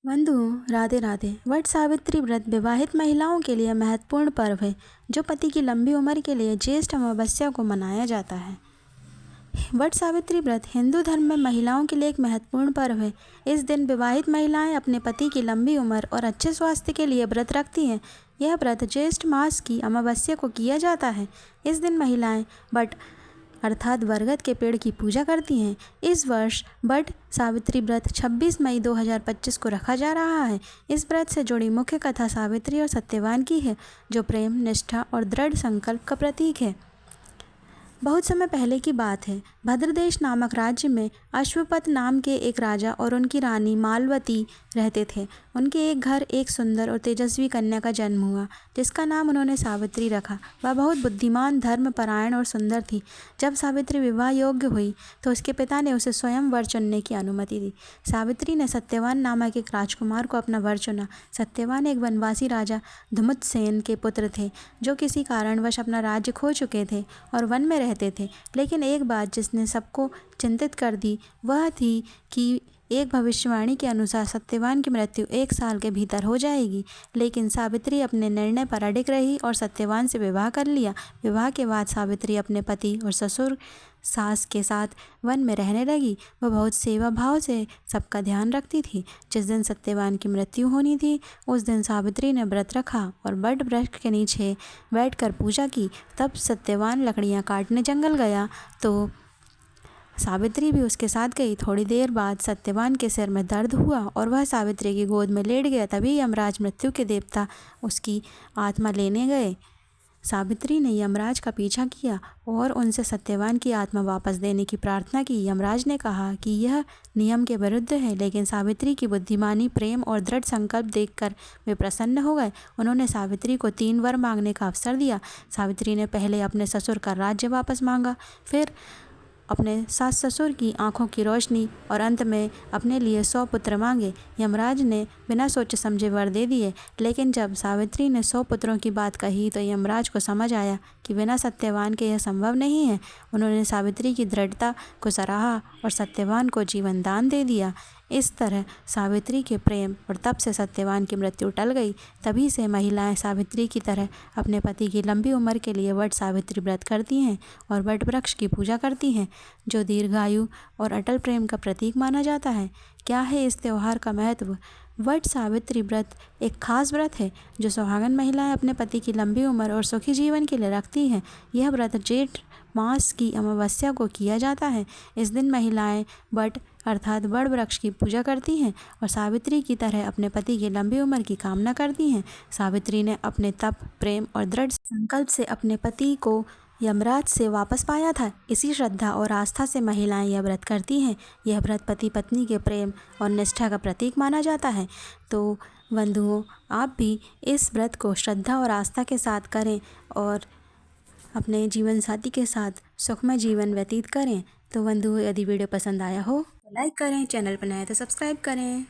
बंधुओं राधे राधे। वट सावित्री व्रत विवाहित महिलाओं के लिए महत्वपूर्ण पर्व है जो पति की लंबी उम्र के लिए ज्येष्ठ अमावस्या को मनाया जाता है। वट सावित्री व्रत हिंदू धर्म में महिलाओं के लिए एक महत्वपूर्ण पर्व है। इस दिन विवाहित महिलाएं अपने पति की लंबी उम्र और अच्छे स्वास्थ्य के लिए व्रत रखती हैं। यह व्रत ज्येष्ठ मास की अमावस्या को किया जाता है। इस दिन महिलाएं वट अर्थात बरगद के पेड़ की पूजा करती हैं। इस वर्ष वट सावित्री व्रत 26 मई 2025 को रखा जा रहा है। इस व्रत से जुड़ी मुख्य कथा सावित्री और सत्यवान की है, जो प्रेम, निष्ठा और दृढ़ संकल्प का प्रतीक है। बहुत समय पहले की बात है। भद्रदेश नामक राज्य में अश्वपत नाम के एक राजा और उनकी रानी मालवती रहते थे। उनके एक घर एक सुंदर और तेजस्वी कन्या का जन्म हुआ, जिसका नाम उन्होंने सावित्री रखा। वह बहुत बुद्धिमान, धर्मपरायण और सुंदर थी। जब सावित्री विवाह योग्य हुई तो उसके पिता ने उसे स्वयं वर चुनने की अनुमति दी। सावित्री ने सत्यवान नामक एक राजकुमार को अपना वर चुना। सत्यवान एक वनवासी राजा धुमतसेन के पुत्र थे, जो किसी कारणवश अपना राज्य खो चुके थे और वन में रहते थे। लेकिन एक बात जिसने सबको चिंतित कर दी वह थी कि एक भविष्यवाणी के अनुसार सत्यवान की मृत्यु 1 साल के भीतर हो जाएगी। लेकिन सावित्री अपने निर्णय पर अडिग रही और सत्यवान से विवाह कर लिया। विवाह के बाद सावित्री अपने पति और ससुर सास के साथ वन में रहने लगी। वह बहुत सेवा भाव से सबका ध्यान रखती थी। जिस दिन सत्यवान की मृत्यु होनी थी उस दिन सावित्री ने व्रत रखा और वट वृक्ष के नीचे बैठकर पूजा की। तब सत्यवान लकड़ियाँ काटने जंगल गया तो सावित्री भी उसके साथ गई। थोड़ी देर बाद सत्यवान के सिर में दर्द हुआ और वह सावित्री की गोद में लेट गया। तभी यमराज मृत्यु के देवता उसकी आत्मा लेने गए। सावित्री ने यमराज का पीछा किया और उनसे सत्यवान की आत्मा वापस देने की प्रार्थना की। यमराज ने कहा कि यह नियम के विरुद्ध है, लेकिन सावित्री की बुद्धिमानी, प्रेम और दृढ़ संकल्प देखकर वे प्रसन्न हो गए। उन्होंने सावित्री को 3 वर मांगने का अवसर दिया। सावित्री ने पहले अपने ससुर का राज्य वापस मांगा, फिर अपने सास ससुर की आंखों की रोशनी और अंत में अपने लिए 100 पुत्र मांगे। यमराज ने बिना सोचे समझे वर दे दिए। लेकिन जब सावित्री ने 100 पुत्रों की बात कही तो यमराज को समझ आया कि बिना सत्यवान के यह संभव नहीं है। उन्होंने सावित्री की दृढ़ता को सराहा और सत्यवान को जीवन दान दे दिया। इस तरह सावित्री के प्रेम और तप से सत्यवान की मृत्यु टल गई। तभी से महिलाएं सावित्री की तरह अपने पति की लंबी उम्र के लिए वट सावित्री व्रत करती हैं और वट वृक्ष की पूजा करती हैं, जो दीर्घायु और अटल प्रेम का प्रतीक माना जाता है। क्या है इस त्यौहार का महत्व? वट सावित्री व्रत एक खास व्रत है जो सुहागन महिलाएं अपने पति की लंबी उम्र और सुखी जीवन के लिए रखती हैं। यह व्रत जेठ मास की अमावस्या को किया जाता है। इस दिन महिलाएं वट अर्थात बड़ वृक्ष की पूजा करती हैं और सावित्री की तरह अपने पति की लंबी उम्र की कामना करती हैं। सावित्री ने अपने तप, प्रेम और दृढ़ संकल्प से अपने पति को यमराज से वापस पाया था। इसी श्रद्धा और आस्था से महिलाएं यह व्रत करती हैं। यह व्रत पति पत्नी के प्रेम और निष्ठा का प्रतीक माना जाता है। तो बंधुओं, आप भी इस व्रत को श्रद्धा और आस्था के साथ करें और अपने जीवन साथी के साथ सुखमय जीवन व्यतीत करें। तो बंधुओं, यदि वीडियो पसंद आया हो तो लाइक करें, चैनल पर नए तो सब्सक्राइब करें।